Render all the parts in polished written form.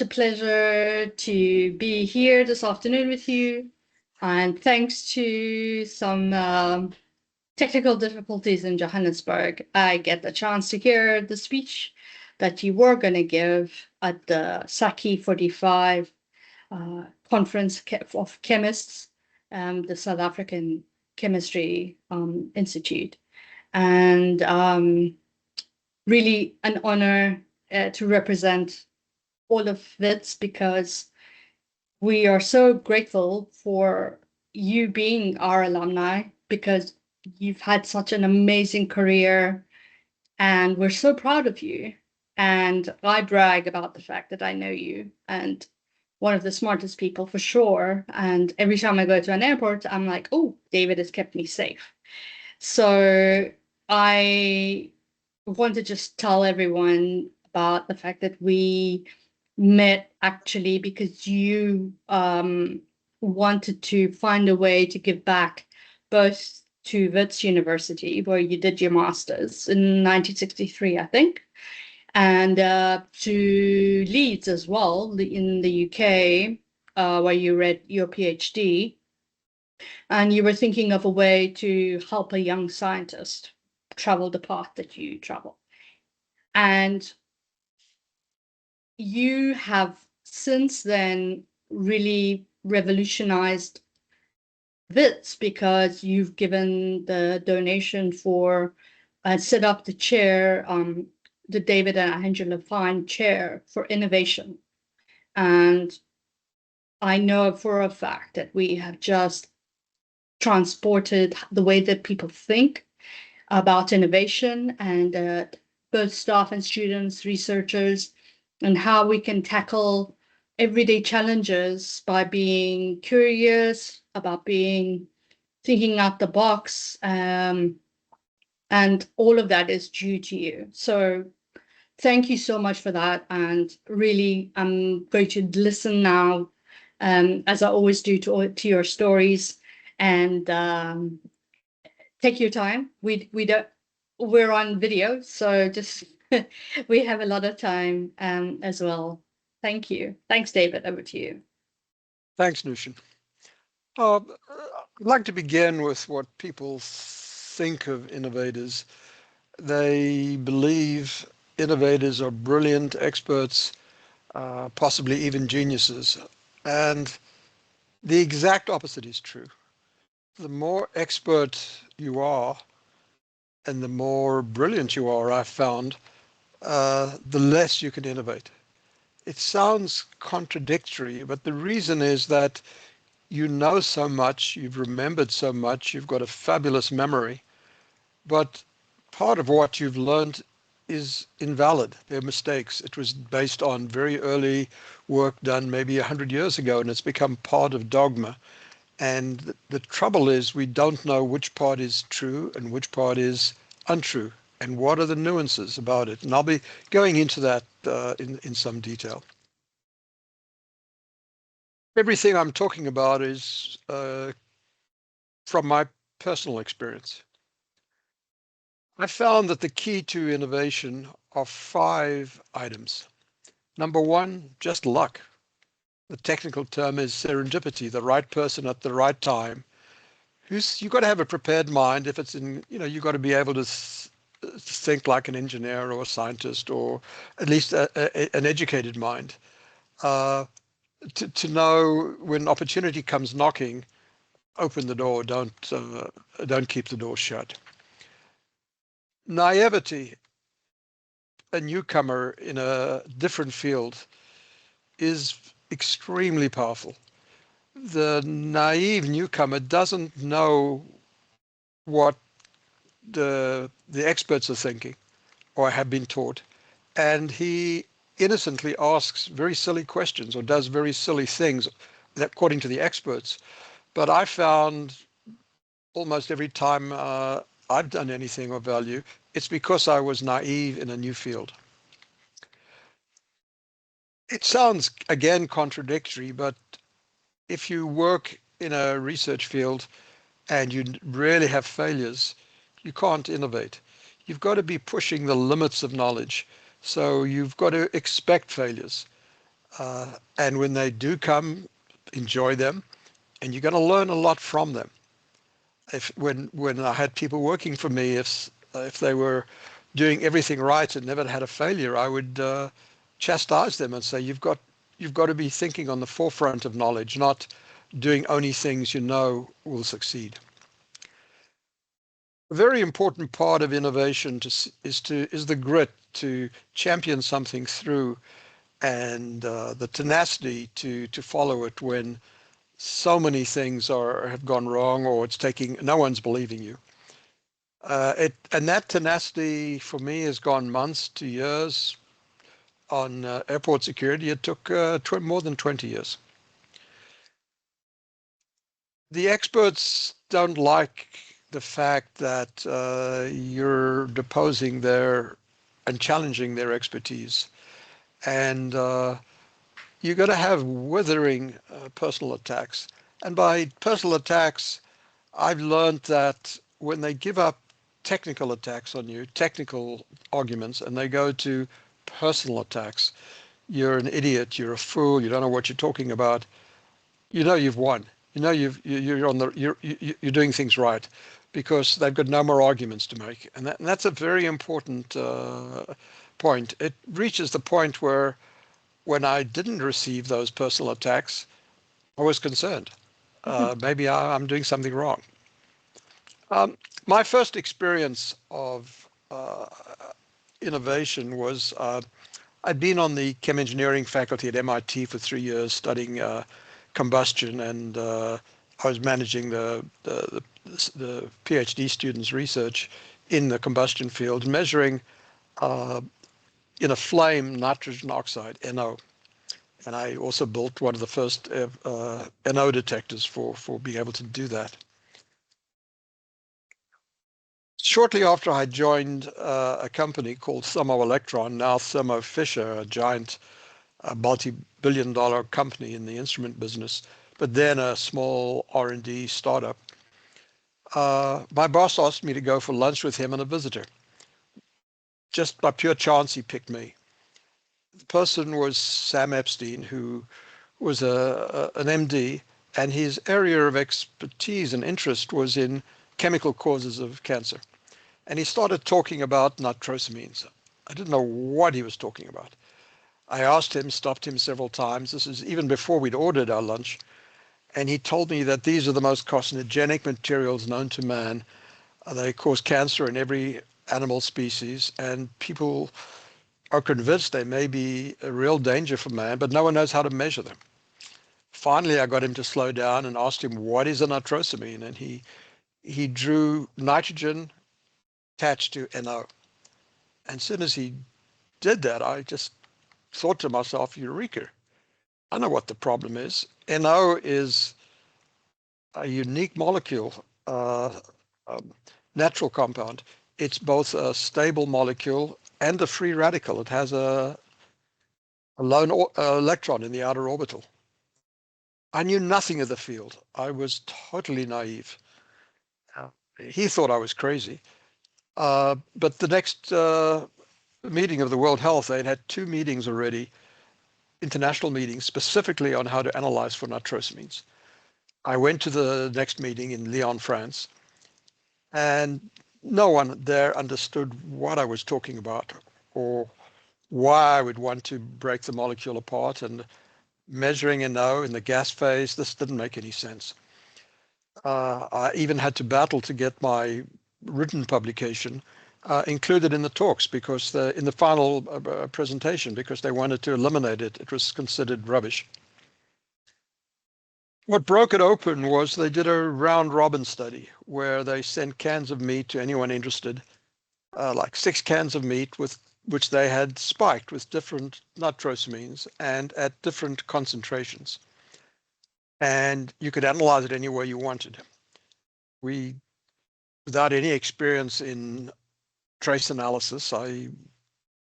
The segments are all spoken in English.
such a pleasure to be here this afternoon with you. And thanks to some technical difficulties in Johannesburg, I get the chance to hear the speech that you were going to give at the Saki 45 Conference of Chemists, the South African Chemistry Institute. And really an honor to represent all of Wits, because we are so grateful for you being our alumni, because you've had such an amazing career and we're so proud of you. And I brag about the fact that I know you, and one of the smartest people for sure. And every time I go to an airport, I'm like, oh, David has kept me safe. So I want to just tell everyone about the fact that we met actually because you wanted to find a way to give back both to Wits University, where you did your master's in 1963, I think, and to Leeds as well in the UK, where you read your PhD. And you were thinking of a way to help a young scientist travel the path that you travel. And you have since then really revolutionized Wits, because you've given the donation for set up the chair, the David and Angela Fine Chair for Innovation. And I know for a fact that we have just transported the way that people think about innovation, and both staff and students, researchers, and how we can tackle everyday challenges by being curious, about thinking out the box, and all of that is due to you. So thank you so much for that. And really, I'm going to listen now, as I always do, to your stories, and take your time. We're on video, so just we have a lot of time as well. Thank you. Thanks, David. Over to you. Thanks, Nushin. I'd like to begin with what people think of innovators. They believe innovators are brilliant experts, possibly even geniuses. And the exact opposite is true. The more expert you are, and the more brilliant you are, I've found, the less you can innovate. It sounds contradictory, but the reason is that you know so much, you've remembered so much, you've got a fabulous memory, but part of what you've learned is invalid. They're mistakes. It was based on very early work done maybe 100 years ago, and it's become part of dogma. And the trouble is we don't know which part is true and which part is untrue, and what are the nuances about it. And I'll be going into that in some detail. Everything I'm talking about is from my personal experience. I found that the key to innovation are 5 items. Number 1, just luck. The technical term is serendipity, the right person at the right time. You've got to have a prepared mind. If it's in, you've got to be able to think like an engineer or a scientist, or at least an educated mind. To know when opportunity comes knocking, open the door, don't keep the door shut. Naivety, a newcomer in a different field, is extremely powerful. The naive newcomer doesn't know what the experts are thinking or have been taught, and he innocently asks very silly questions or does very silly things according to the experts. But I found almost every time I've done anything of value, it's because I was naive in a new field. It sounds, again, contradictory, but if you work in a research field and you really have failures, you can't innovate. You've got to be pushing the limits of knowledge. So you've got to expect failures. And when they do come, enjoy them, and you're going to learn a lot from them. When I had people working for me, if they were doing everything right and never had a failure, I would chastise them and say, you've got to be thinking on the forefront of knowledge, not doing only things you know will succeed. A very important part of innovation is the grit to champion something through, and the tenacity to follow it when so many things have gone wrong, or it's taking, no one's believing you. And that tenacity for me has gone months to years. On airport security, it took more than 20 years. The experts don't like the fact that you're deposing their and challenging their expertise. And you're going to have withering personal attacks. And by personal attacks, I've learned that when they give up technical attacks on you, technical arguments, and they go to personal attacks, you're an idiot, you're a fool, you don't know what you're talking about, you know you've won. You know you're doing things right, because they've got no more arguments to make. And that's a very important point. It reaches the point where when I didn't receive those personal attacks, I was concerned. Maybe I'm doing something wrong. My first experience of innovation was I'd been on the chem engineering faculty at MIT for 3 years studying combustion, and I was managing the PhD students' research in the combustion field, measuring in a flame nitrogen oxide, NO. And I also built one of the first NO detectors for being able to do that. Shortly after I joined a company called Thermo Electron, now Thermo Fisher, a giant multi-billion-dollar company in the instrument business, but then a small R&D startup. My boss asked me to go for lunch with him and a visitor. Just by pure chance, he picked me. The person was Sam Epstein, who was an MD, and his area of expertise and interest was in chemical causes of cancer. And he started talking about nitrosamines. I didn't know what he was talking about. I asked him, stopped him several times. This is even before we'd ordered our lunch. And he told me that these are the most carcinogenic materials known to man. They cause cancer in every animal species, and people are convinced they may be a real danger for man, but no one knows how to measure them. Finally, I got him to slow down and asked him, what is a nitrosamine? And he drew nitrogen attached to NO. And as soon as he did that, I just thought to myself, eureka, I know what the problem is. NO is a unique molecule, natural compound. It's both a stable molecule and a free radical. It has a lone electron in the outer orbital. I knew nothing of the field. I was totally naive. He thought I was crazy. But the next meeting of the World Health, they'd had 2 meetings already, international meetings, specifically on how to analyze for nitrosamines. I went to the next meeting in Lyon, France, and no one there understood what I was talking about or why I would want to break the molecule apart, and measuring NO in the gas phase, this didn't make any sense. I even had to battle to get my written publication included in the talks, because in the final presentation, because they wanted to eliminate it. It was considered rubbish. What broke it open was they did a round robin study where they sent cans of meat to anyone interested, like 6 cans of meat which they had spiked with different nitrosamines and at different concentrations. And you could analyze it any way you wanted. Without any experience in trace analysis, I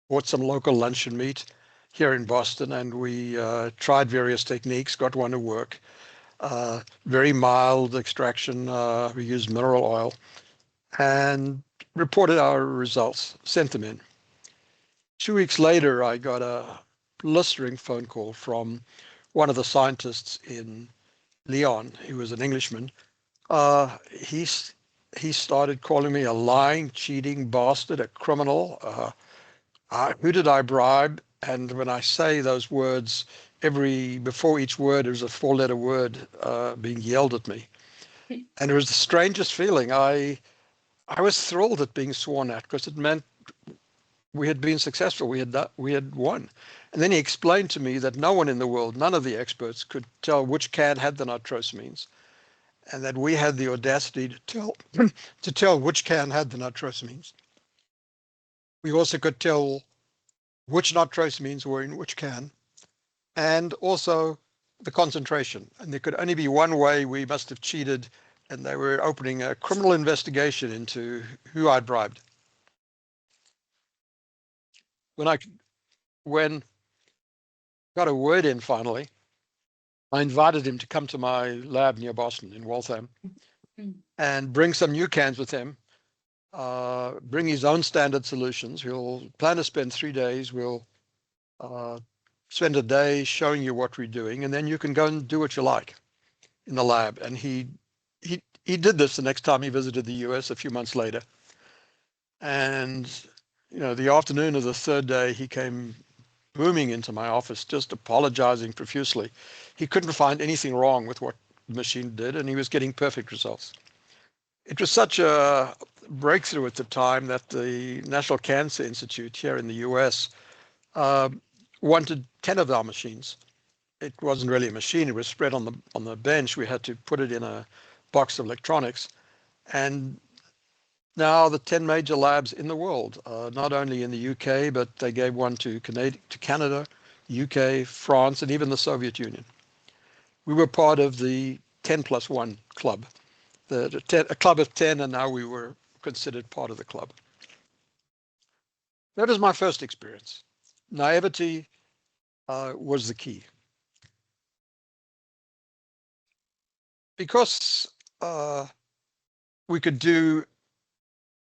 bought some local luncheon meat here in Boston, and we tried various techniques, got one to work. Very mild extraction, we used mineral oil, and reported our results, sent them in. 2 weeks later, I got a blistering phone call from one of the scientists in Lyon, who was an Englishman. He started calling me a lying, cheating bastard, a criminal. Who did I bribe? And when I say those words, before each word, there's a four-letter word being yelled at me. And it was the strangest feeling. I was thrilled at being sworn at because it meant we had been successful. We had won. And then he explained to me that no one in the world, none of the experts, could tell which can had the nitrosamines, and that we had the audacity to tell which can had the nitrosamines. We also could tell which nitrosamines were in which can, and also the concentration. And there could only be one way we must have cheated, and they were opening a criminal investigation into who I'd bribed. When got a word in finally, I invited him to come to my lab near Boston in Waltham and bring some new cans with him, bring his own standard solutions. We'll plan to spend 3 days. We'll spend a day showing you what we're doing, and then you can go and do what you like in the lab. And he did this the next time he visited the US a few months later. And, the afternoon of the third day, he came booming into my office, just apologizing profusely. He couldn't find anything wrong with what the machine did, and he was getting perfect results. It was such a breakthrough at the time that the National Cancer Institute here in the US wanted 10 of our machines. It wasn't really a machine, it was spread on the bench. We had to put it in a box of electronics. And now the 10 major labs in the world, not only in the UK, but they gave one to Canada, UK, France, and even the Soviet Union. We were part of the 10+1 club, a club of 10, and now we were considered part of the club. That was my first experience. Naivety was the key. Because we could do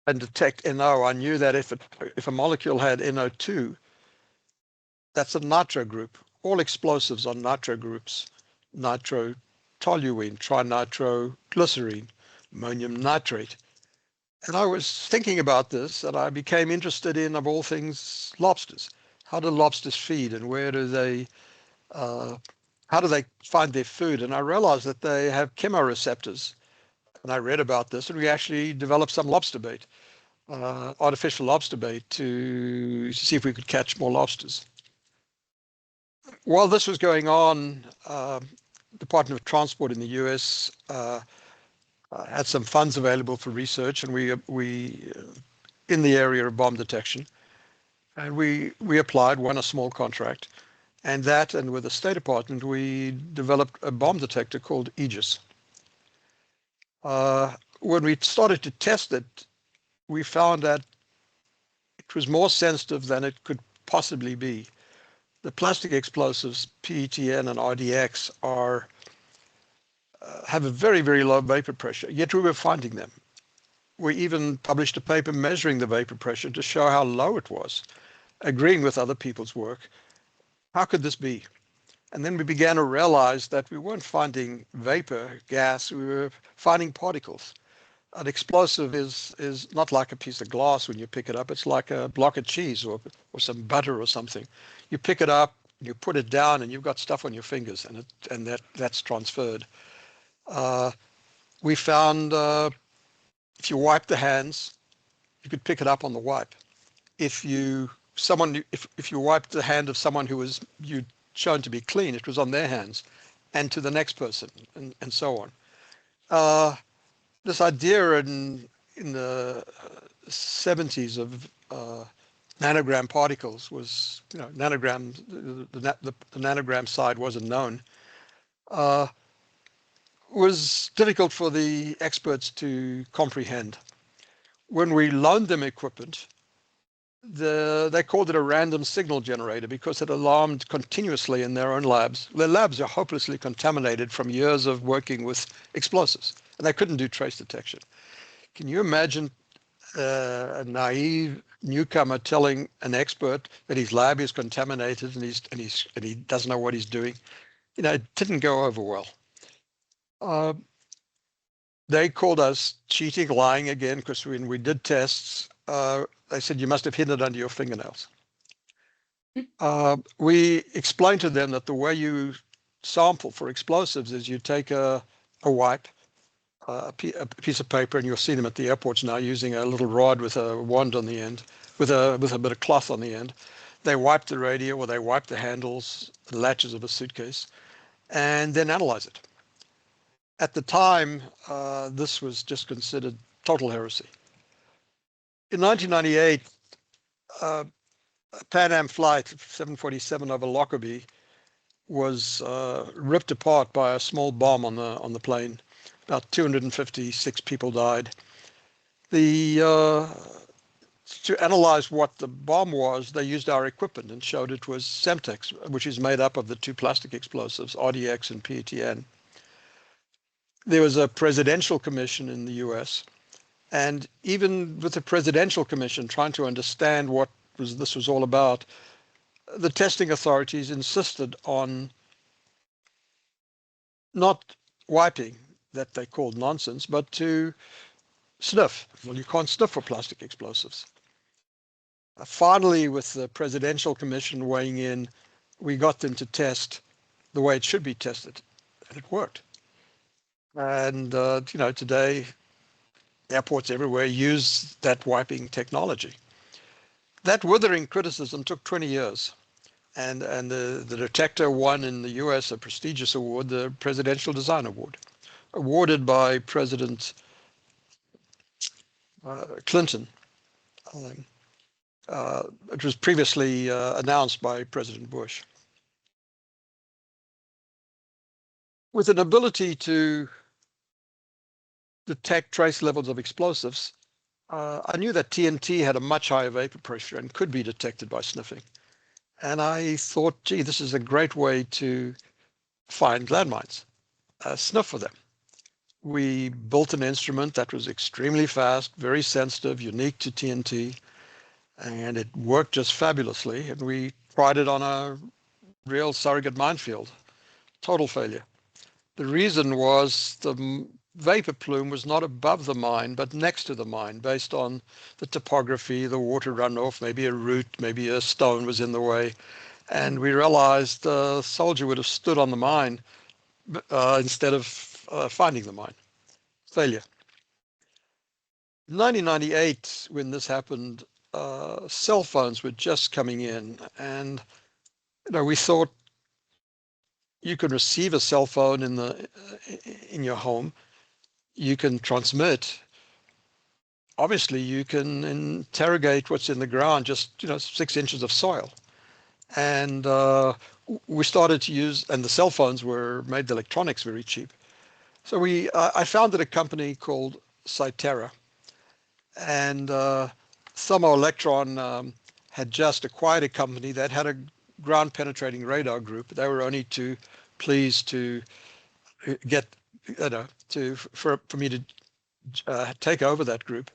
and detect NO, I knew that if a molecule had NO2, that's a nitro group. All explosives are nitro groups: nitrotoluene, trinitroglycerine, ammonium nitrate. And I was thinking about this, and I became interested in, of all things, lobsters. How do lobsters feed, and how do they find their food? And I realized that they have chemoreceptors. And I read about this, and we actually developed some lobster bait, artificial lobster bait, to see if we could catch more lobsters. While this was going on, Department of Transport in the US had some funds available for research, and we in the area of bomb detection, and we applied, won a small contract, and with the State Department, we developed a bomb detector called Aegis. When we started to test it, we found that it was more sensitive than it could possibly be. The plastic explosives, PETN and RDX, have a very, very low vapor pressure, yet we were finding them. We even published a paper measuring the vapor pressure to show how low it was, agreeing with other people's work. How could this be? And then we began to realize that we weren't finding vapor, gas, we were finding particles. An explosive is not like a piece of glass when you pick it up. It's like a block of cheese or some butter or something. You pick it up, you put it down, and you've got stuff on your fingers, and that's transferred. We found if you wipe the hands, you could pick it up on the wipe. If you wiped the hand of someone who was you'd shown to be clean, it was on their hands, and to the next person, and so on. This idea in the 70s of nanogram particles was, nanograms, the nanogram side wasn't known, was difficult for the experts to comprehend. When we loaned them equipment, they called it a random signal generator because it alarmed continuously in their own labs. Their labs are hopelessly contaminated from years of working with explosives, and they couldn't do trace detection. Can you imagine a naive newcomer telling an expert that his lab is contaminated and he doesn't know what he's doing. It didn't go over well. Uh, they called us cheating, lying again, because when we did tests, they said you must have hidden it under your fingernails. We explained to them that the way you sample for explosives is you take a wipe, a piece of paper, and you'll see them at the airports now using a little rod with a wand on the end, with a bit of cloth on the end. They wipe the radio, or they wipe the handles, the latches of a suitcase, and then analyze it. At the time, this was just considered total heresy. In 1998, a Pan Am flight 747 over Lockerbie was ripped apart by a small bomb on the plane. About 256 people died. To analyze what the bomb was, they used our equipment and showed it was Semtex, which is made up of the two plastic explosives, RDX and PETN. There was a presidential commission in the US, and even with the presidential commission trying to understand what this was all about, the testing authorities insisted on not wiping, that they called nonsense, but to sniff. Well, you can't sniff for plastic explosives. Finally, with the presidential commission weighing in, we got them to test the way it should be tested, and it worked. And today airports everywhere use that wiping technology. That withering criticism took 20 years. And the detector won in the US a prestigious award, the Presidential Design Award, awarded by President Clinton. It was previously announced by President Bush. With an ability to detect trace levels of explosives, I knew that TNT had a much higher vapor pressure and could be detected by sniffing. And I thought, gee, this is a great way to find landmines, sniff for them. We built an instrument that was extremely fast, very sensitive, unique to TNT, and it worked just fabulously. And we tried it on a real surrogate minefield. Total failure. The reason was the vapor plume was not above the mine, but next to the mine, based on the topography, the water runoff, maybe a root, maybe a stone was in the way. And we realized the soldier would have stood on the mine instead of finding the mine. Failure. In 1998, when this happened, cell phones were just coming in, and we thought you could receive a cell phone in your home. You can transmit. Obviously, you can interrogate what's in the ground, just 6 inches of soil. And we started to use, and the cell phones made the electronics very cheap. So I founded a company called Cytera, and Thermo Electron had just acquired a company that had a ground penetrating radar group. They were only too pleased to get, for me to take over that group.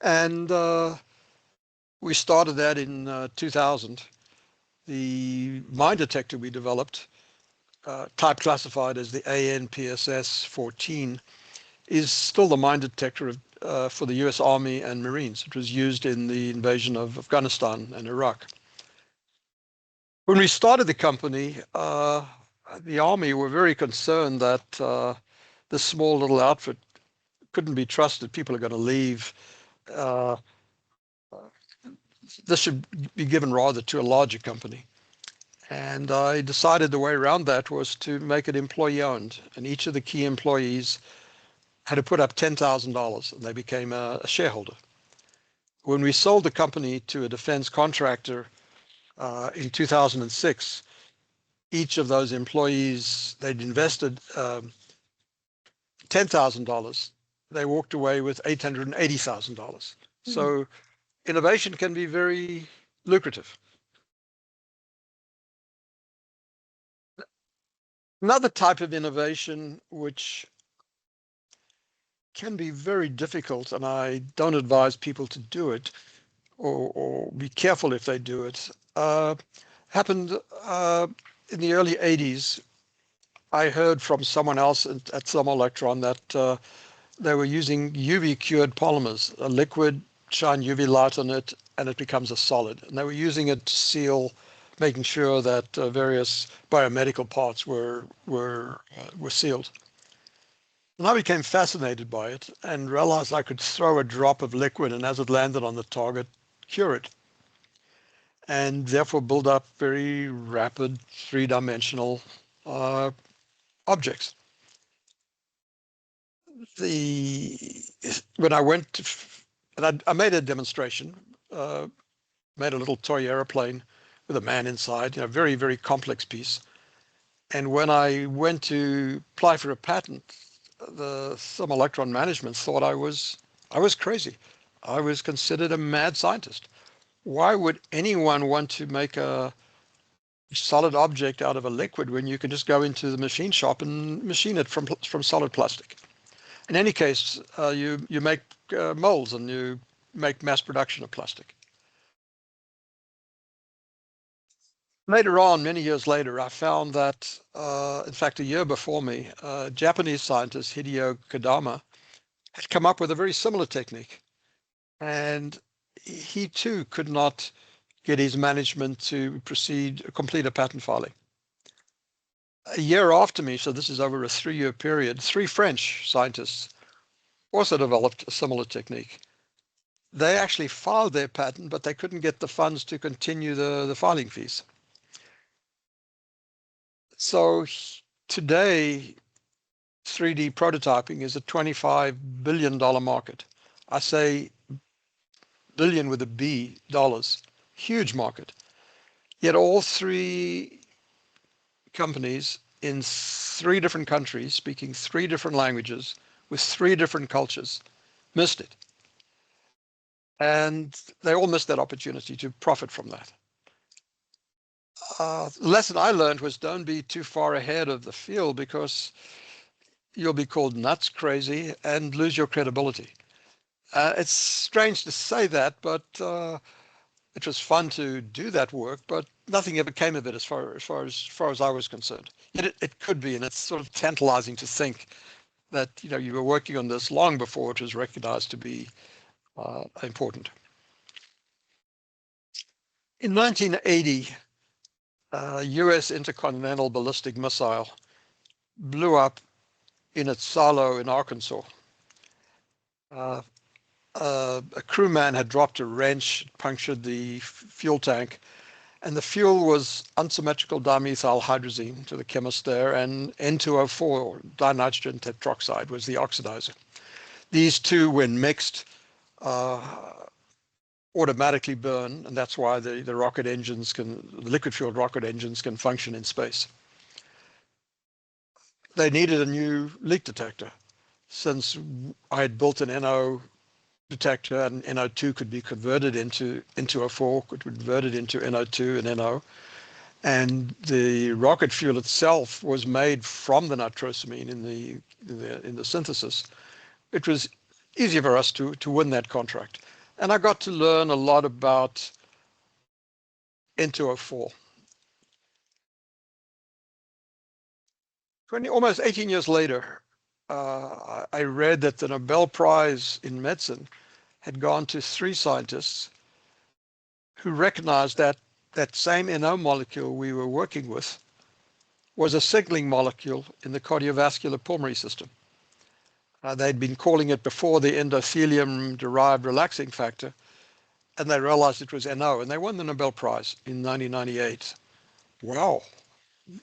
And we started that in 2000. The mine detector we developed, type classified as the ANPSS 14, is still the mine detector for the US Army and Marines. It was used in the invasion of Afghanistan and Iraq. When we started the company, the Army were very concerned that this small little outfit couldn't be trusted. People are going to leave. This should be given rather to a larger company. And I decided the way around that was to make it employee owned. And each of the key employees had to put up $10,000 and they became a shareholder. When we sold the company to a defense contractor in 2006, each of those employees, they'd invested $10,000. They walked away with $880,000. So innovation can be very lucrative. Another type of innovation which can be very difficult, and I don't advise people to do it, or be careful if they do it. Happened in the early 80s. I heard from someone else at Some Electron that they were using UV cured polymers, a liquid, shine UV light on it, and it becomes a solid. And they were using it to seal, making sure that various biomedical parts were sealed. And I became fascinated by it and realized I could throw a drop of liquid, and as it landed on the target, cure it, and therefore build up very rapid three-dimensional objects. When I went to, and I made a demonstration, made a little toy airplane with a man inside, very, very complex piece. And when I went to apply for a patent, some electron management thought I was crazy. I was considered a mad scientist. Why would anyone want to make a solid object out of a liquid when you can just go into the machine shop and machine it from solid plastic? In any case, you make molds and you make mass production of plastic. Later on, many years later, I found that, in fact, a year before me, Japanese scientist Hideo Kodama had come up with a very similar technique. And he too could not get his management to complete a patent filing. A year after me, so this is over a 3-year period, 3 French scientists also developed a similar technique. They actually filed their patent, but they couldn't get the funds to continue the filing fees. So today, 3D prototyping is a $25 billion market. I say billion with a B dollars, huge market. Yet all 3 companies in 3 different countries, speaking 3 different languages, with 3 different cultures, missed it. And they all missed that opportunity to profit from that. The lesson I learned was don't be too far ahead of the field, because you'll be called nuts, crazy, and lose your credibility. It's strange to say that, but it was fun to do that work, but nothing ever came of it as far as I was concerned. Yet it could be, and it's sort of tantalizing to think that you were working on this long before it was recognized to be important. In 1980, US intercontinental ballistic missile blew up in its silo in Arkansas. A crewman had dropped a wrench, punctured the fuel tank, and the fuel was unsymmetrical dimethyl hydrazine to the chemist there, and N2O4, dinitrogen tetroxide, was the oxidizer. These two, when mixed, automatically burn, and that's why the liquid-fueled rocket engines can function in space. They needed a new leak detector. Since I had built an NO detector, and NO2 could be converted into N2O4, could be converted into NO2 and NO, and the rocket fuel itself was made from the nitrosamine in the synthesis. It was easier for us to win that contract. And I got to learn a lot about N2O4. Almost 18 years later, I read that the Nobel Prize in medicine had gone to 3 scientists who recognized that that same NO molecule we were working with was a signaling molecule in the cardiovascular pulmonary system. They'd been calling it before the endothelium-derived relaxing factor, and they realized it was NO, and they won the Nobel Prize in 1998. Wow,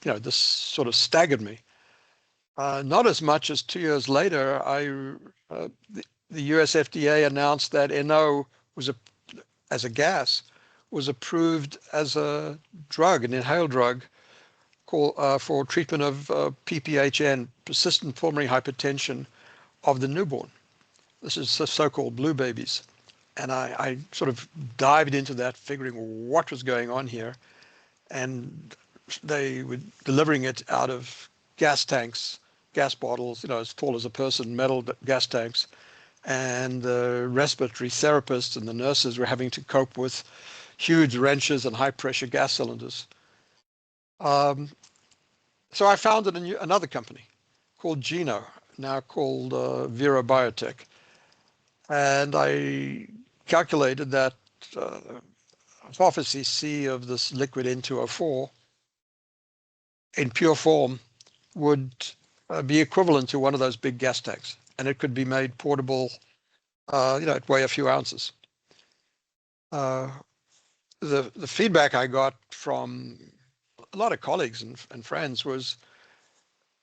this sort of staggered me. Not as much as 2 years later, the US FDA announced that NO as a gas was approved as a drug, an inhaled drug, for treatment of PPHN, persistent pulmonary hypertension of the newborn. This is the so-called blue babies. And I sort of dived into that, figuring what was going on here. And they were delivering it out of gas tanks gas bottles, as tall as a person, metal gas tanks, and the respiratory therapists and the nurses were having to cope with huge wrenches and high pressure gas cylinders. Um, so I founded another company called Geno, now called Vera Biotech. And I calculated that half a cc of this liquid N2O4 in pure form would be equivalent to one of those big gas tanks. And it could be made portable, it weigh a few ounces. The feedback I got from a lot of colleagues and friends was,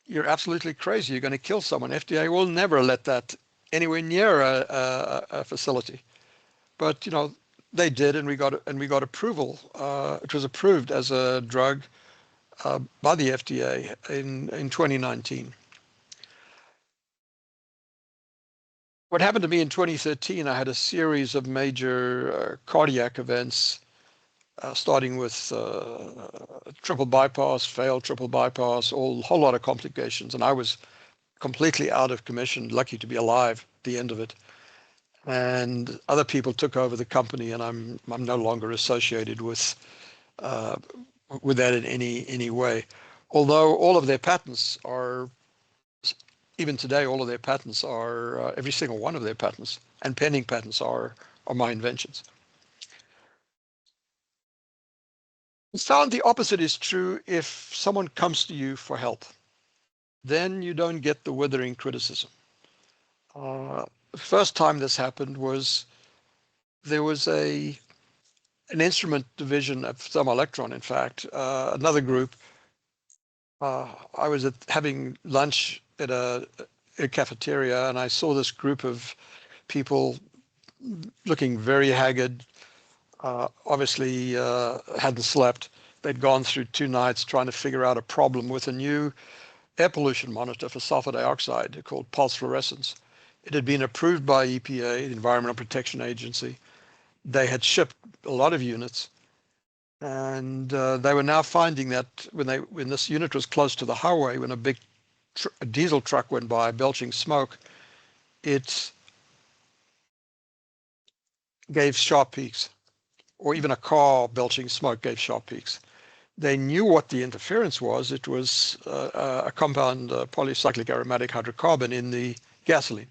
you're absolutely crazy. You're going to kill someone. FDA will never let that anywhere near a facility. But they did, and we got approval. It was approved as a drug by the FDA in 2019. What happened to me in 2013? I had a series of major cardiac events, starting with triple bypass, failed triple bypass, a whole lot of complications, and I was completely out of commission. Lucky to be alive at the end of it. And other people took over the company, and I'm no longer associated with that in any way. Although all of their patents are, even today, all of their patents are, every single one of their patents and pending patents are my inventions. We found the opposite is true if someone comes to you for help. Then you don't get the withering criticism. The first time this happened was there was an instrument division of Thermoelectron, in fact, another group. I was having lunch at a cafeteria, and I saw this group of people looking very haggard, obviously hadn't slept. They'd gone through 2 nights trying to figure out a problem with a new air pollution monitor for sulfur dioxide called pulse fluorescence. It had been approved by EPA, the Environmental Protection Agency. They had shipped a lot of units, and they were now finding that when this unit was close to the highway, when a big diesel truck went by belching smoke, it gave sharp peaks, or even a car belching smoke gave sharp peaks. They knew what the interference was. It was a compound polycyclic aromatic hydrocarbon in the gasoline,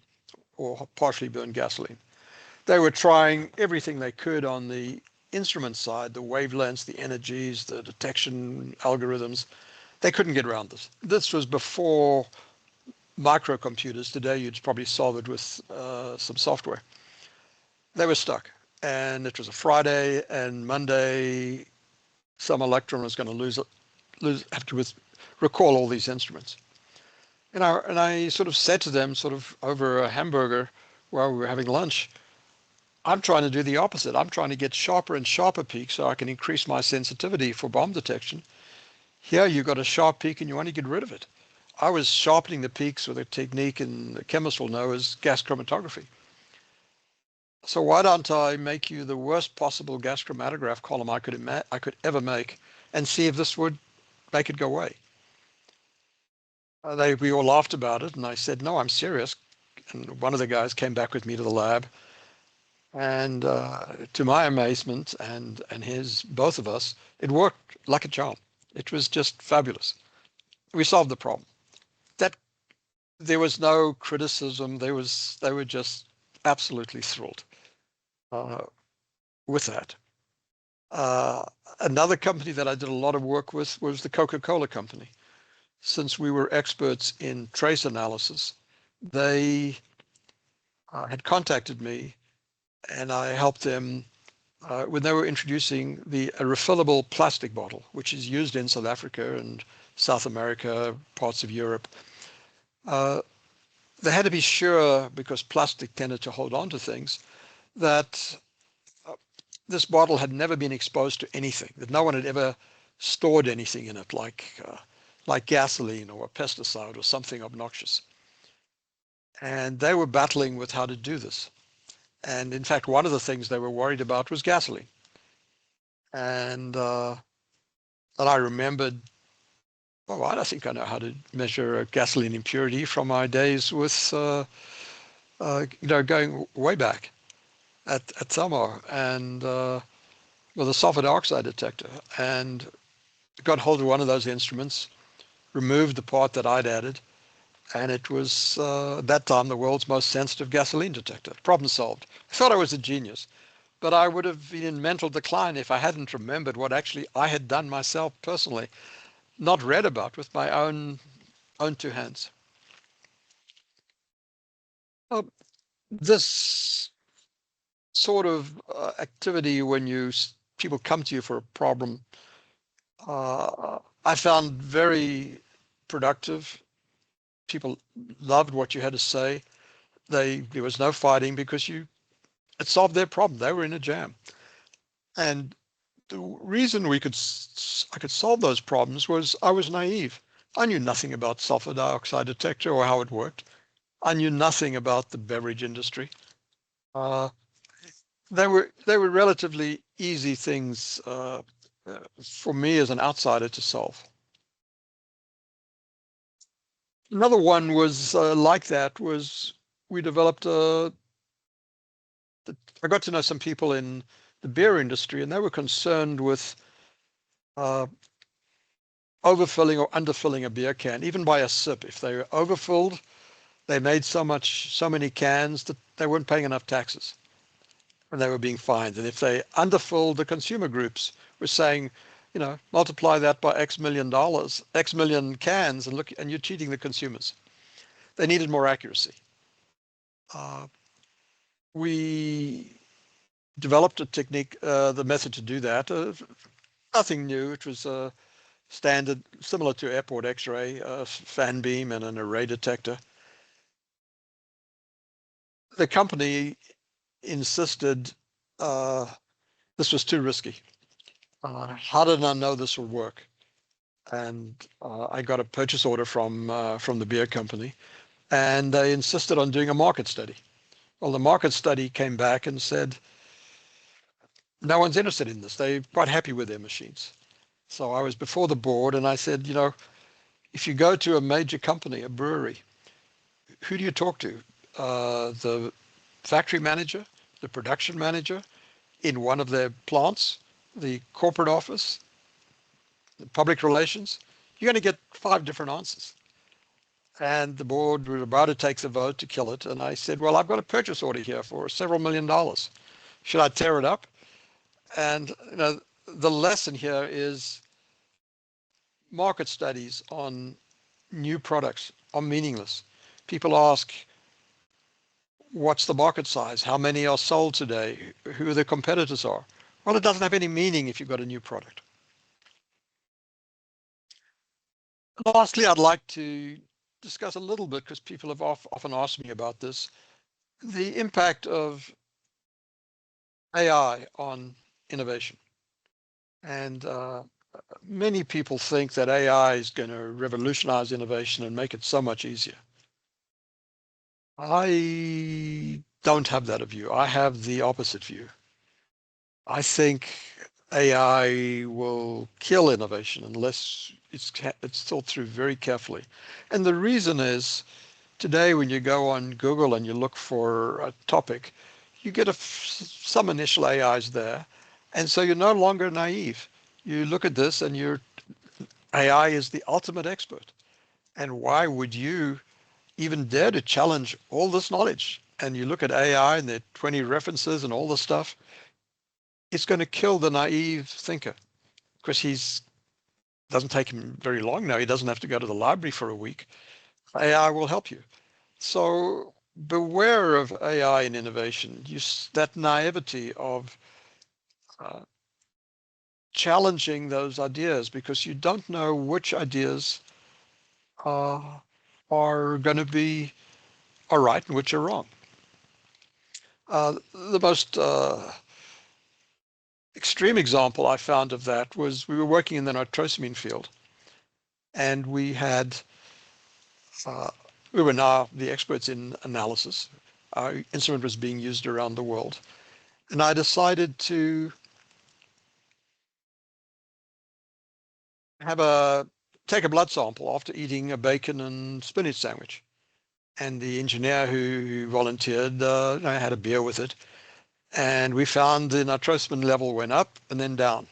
or partially burned gasoline. They were trying everything they could on the instrument side, the wavelengths, the energies, the detection algorithms. They couldn't get around this. This was before microcomputers. Today, you'd probably solve it with some software. They were stuck. And it was a Friday, and Monday, Thermoelectron was going to have to recall all these instruments. And I sort of said to them, sort of over a hamburger while we were having lunch, I'm trying to do the opposite. I'm trying to get sharper and sharper peaks so I can increase my sensitivity for bomb detection. Here you've got a sharp peak and you want to get rid of it. I was sharpening the peaks with a technique and the chemists will know as gas chromatography. So why don't I make you the worst possible gas chromatograph column I could ever make, and see if this would make it go away? We all laughed about it, and I said, no, I'm serious. And one of the guys came back with me to the lab, and to my amazement and his, both of us, it worked like a charm. It was just fabulous. We solved the problem. That there was no criticism. They were just absolutely thrilled with that. Another company that I did a lot of work with was the Coca-Cola company. Since we were experts in trace analysis, they had contacted me, and I helped them when they were introducing a refillable plastic bottle, which is used in South Africa and South America, parts of Europe. They had to be sure, because plastic tended to hold on to things, that this bottle had never been exposed to anything, that no one had ever stored anything in it, like gasoline or a pesticide or something obnoxious. And they were battling with how to do this. And in fact, one of the things they were worried about was gasoline. And I remembered all right, I think I know how to measure gasoline impurity from my days with, going way back at Samar and with a sulfur dioxide detector, and got hold of one of those instruments, removed the part that I'd added, and it was at that time the world's most sensitive gasoline detector. Problem solved. I thought I was a genius, but I would have been in mental decline if I hadn't remembered what actually I had done myself personally, not read about with my own two hands. Uh, this sort of activity when people come to you for a problem, I found very productive. People loved what you had to say. There was no fighting because it solved their problem. They were in a jam. And the reason I could solve those problems was I was naive. I knew nothing about sulfur dioxide detector or how it worked. I knew nothing about the beverage industry. Uh, they were relatively easy things for me as an outsider to solve. Another one was like that was we developed I got to know some people in the beer industry, and they were concerned with uh, overfilling or underfilling a beer can, even by a sip. If they were overfilled, they made so many cans that they weren't paying enough taxes and they were being fined. And if they underfilled, the consumer groups were saying, multiply that by X million dollars, X million cans, and you're cheating the consumers. They needed more accuracy. Uh, we developed a technique, the method to do that. Nothing new. It was standard, similar to airport X-ray, fan beam and an array detector. The company insisted this was too risky. How did I know this would work? And I got a purchase order from the beer company, and they insisted on doing a market study. Well, the market study came back and said no one's interested in this. They're quite happy with their machines. So I was before the board, and I said, if you go to a major company, a brewery, who do you talk to? The factory manager, the production manager in one of their plants, the corporate office, the public relations. You're going to get 5 different answers. And the board was about to take the vote to kill it. And I said, well, I've got a purchase order here for several $1 million. Should I tear it up? And the lesson here is market studies on new products are meaningless. People ask, what's the market size? How many are sold today? Who the competitors are? Well, it doesn't have any meaning if you've got a new product. Lastly, I'd like to discuss a little bit, because people have often asked me about this, the impact of AI on innovation. And many people think that AI is going to revolutionize innovation and make it so much easier. I don't have that view. I have the opposite view. I think AI will kill innovation unless it's thought through very carefully. And the reason is, today when you go on Google and you look for a topic, you get some initial AIs there. And so you're no longer naive. You look at this and AI is the ultimate expert. And why would you even dare to challenge all this knowledge? And you look at AI and there are 20 references and all this stuff. It's going to kill the naive thinker, because doesn't take him very long now. He doesn't have to go to the library for a week. AI will help you. So beware of AI and innovation. That naivety of challenging those ideas, because you don't know which ideas are going to be all right and which are wrong. The most extreme example I found of that was we were working in the nitrosamine field, and we were now the experts in analysis. Our instrument was being used around the world. And I decided to have a take a blood sample after eating a bacon and spinach sandwich. And the engineer who volunteered had a beer with it. And we found the nitrosamine level went up and then down.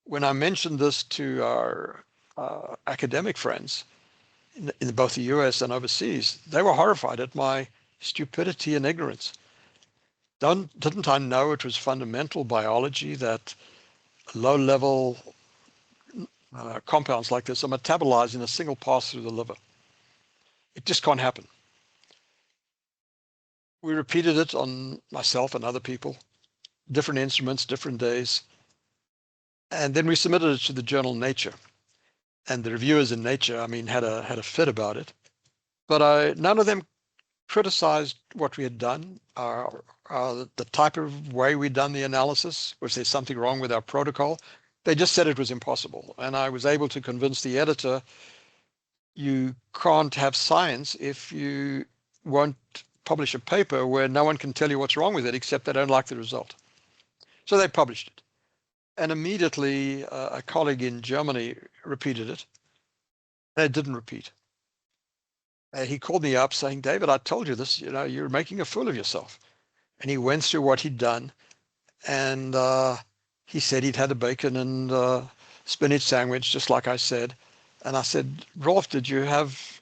When I mentioned this to our academic friends in both the US and overseas, they were horrified at my stupidity and ignorance. Didn't I know it was fundamental biology that low-level compounds like this are metabolized in a single pass through the liver? It just can't happen. We repeated it on myself and other people, different instruments, different days. And then we submitted it to the journal Nature. And the reviewers in Nature, had a fit about it. But none of them criticized what we had done, the type of way we'd done the analysis, was there something wrong with our protocol? They just said it was impossible. And I was able to convince the editor, you can't have science if you won't publish a paper where no one can tell you what's wrong with it except they don't like the result. So they published it. And immediately a colleague in Germany repeated it. And it didn't repeat. He called me up saying, David, I told you this, you're making a fool of yourself. And he went through what he'd done. And he said he'd had a bacon and spinach sandwich, just like I said. And I said, Rolf, did you have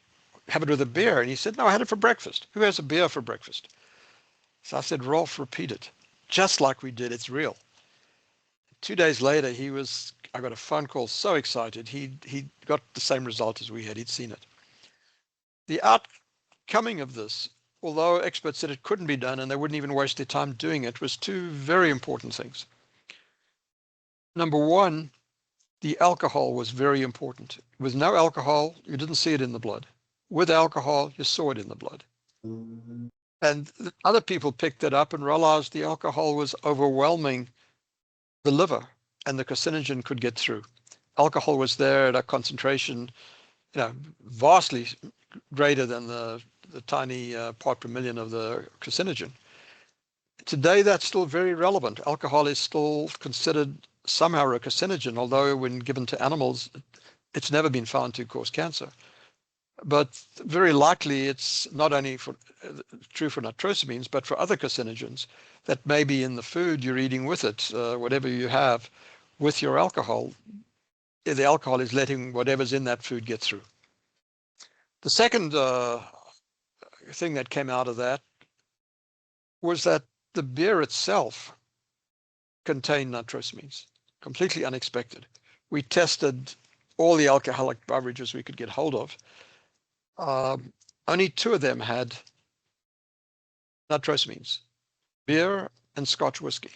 it with a beer? And he said, no, I had it for breakfast. Who has a beer for breakfast? So I said, Rolf, repeat it. Just like we did, it's real. 2 days later, I got a phone call, so excited. He got the same result as we had. He'd seen it. The outcoming of this, although experts said it couldn't be done and they wouldn't even waste their time doing it, was two very important things. Number one, the alcohol was very important. With no alcohol, you didn't see it in the blood. With alcohol, you saw it in the blood. And other people picked it up and realized the alcohol was overwhelming the liver and the carcinogen could get through. Alcohol was there at a concentration, vastly greater than the tiny part per million of the carcinogen. Today, that's still very relevant. Alcohol is still considered somehow a carcinogen, although when given to animals, it's never been found to cause cancer. But very likely it's not only true for nitrosamines, but for other carcinogens that may be in the food you're eating with it, whatever you have with your alcohol, the alcohol is letting whatever's in that food get through. The second thing that came out of that was that the beer itself contained nitrosamines, completely unexpected. We tested all the alcoholic beverages we could get hold of. Only 2 of them had nitrosamines, beer and Scotch whiskey.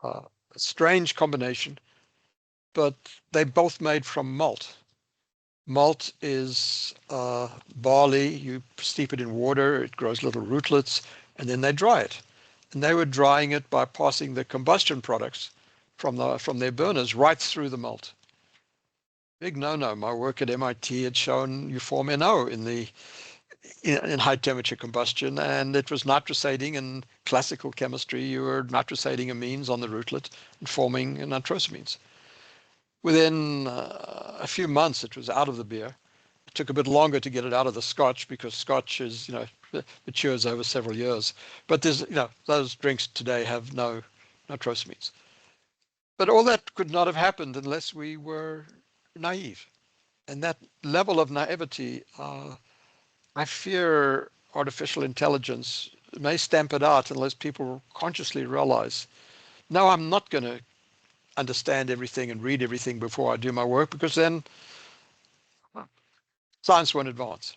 A strange combination, but they both made from malt. Malt is barley. You steep it in water, it grows little rootlets, and then they dry it. And they were drying it by passing the combustion products from their burners right through the malt. Big no-no. My work at MIT had shown you form NO in high temperature combustion, and it was nitrosating. In classical chemistry, you were nitrosating amines on the rootlet and forming nitrosamines. Within a few months, it was out of the beer. It took a bit longer to get it out of the Scotch because Scotch is, matures over several years. But there's, those drinks today have no nitrosamines. But all that could not have happened unless we were naive. And that level of naivety, I fear artificial intelligence may stamp it out unless people consciously realize, no, I'm not going to understand everything and read everything before I do my work, because then science won't advance.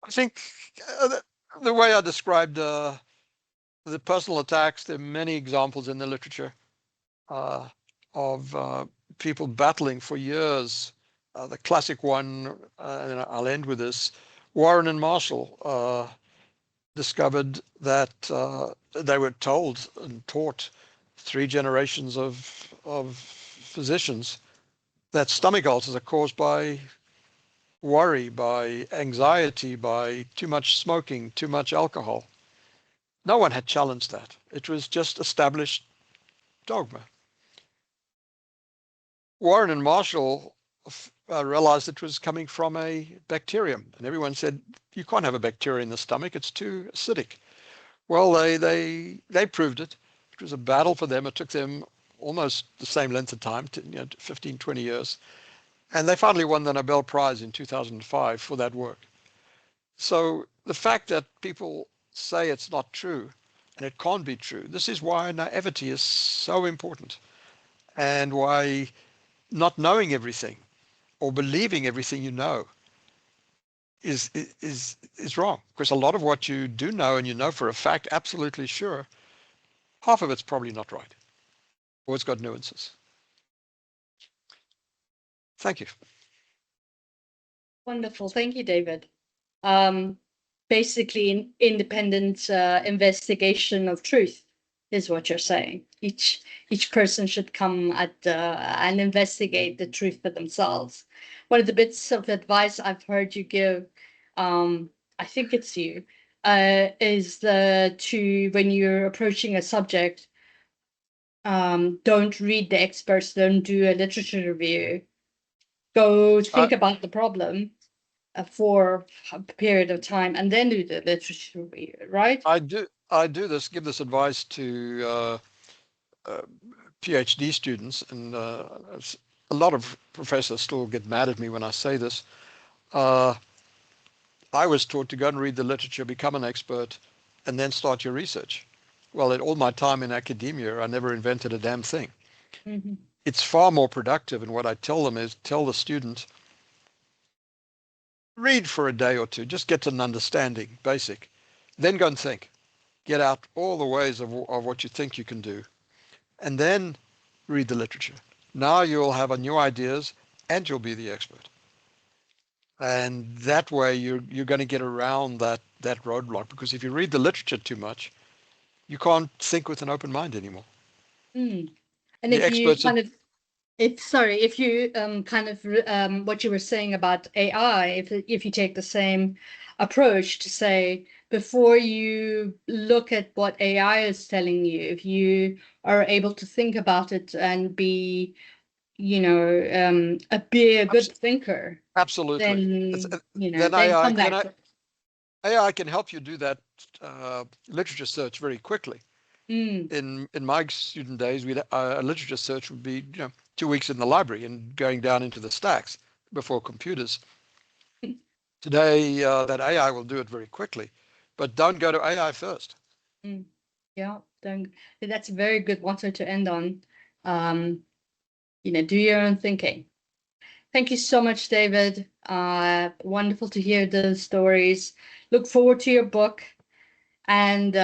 I think the way I described the personal attacks, there are many examples in the literature of people battling for years. The classic one, and I'll end with this, Warren and Marshall discovered that they were told and taught 3 generations of physicians that stomach ulcers are caused by worry, by anxiety, by too much smoking, too much alcohol. No one had challenged that. It was just established dogma. Warren and Marshall realized it was coming from a bacterium, and everyone said, you can't have a bacteria in the stomach, it's too acidic. Well, they proved it. It was a battle for them. It took them almost the same length of time, 15, 20 years. And they finally won the Nobel Prize in 2005 for that work. So the fact that people say it's not true and it can't be true, this is why naivety is so important, and why not knowing everything or believing everything you know is wrong. Because a lot of what you do know, and you know for a fact, absolutely sure, half of it's probably not right, or it's got nuances. Thank you. Wonderful. Thank you, David. Basically, independent investigation of truth is what you're saying. Each person should come at and investigate the truth for themselves. One of the bits of advice I've heard you give, I think it's you, is to when you're approaching a subject, don't read the experts, don't do a literature review. Go I, think about the problem for a period of time and then do the literature review, right? give this advice to uh, PhD students, and a lot of professors still get mad at me when I say this. Uh, I was taught to go and read the literature, become an expert, and then start your research. Well, in all my time in academia, I never invented a damn thing. Mm-hmm. It's far more productive, and what I tell them is tell the student, read for a day or two, just get an understanding, basic. Then go and think. Get out all the ways of what you think you can do, and then read the literature. Now you'll have a new ideas, and you'll be the expert. And that way you're going to get around that roadblock, because if you read the literature too much, you can't think with an open mind anymore. Mm. And The if you experts are kind of, if you kind of what you were saying about AI, if you take the same approach to say before you look at what AI is telling you, if you are able to think about it and be, be a good thinker, absolutely. then Then then come Then back. AI can help you do that literature search very quickly. Mm. In my student days, a literature search would be 2 weeks in the library and going down into the stacks before computers. Today, that AI will do it very quickly, but don't go to AI first. Mm. Yeah, don't, that's a very good motto to end on. Do your own thinking. Thank you so much, David. Wonderful to hear the stories. Look forward to your book, and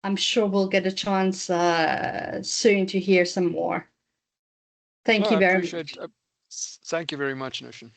I'm sure we'll get a chance soon to hear some more. No, Thank I you very appreciate. much. Thank you very much, Nushin.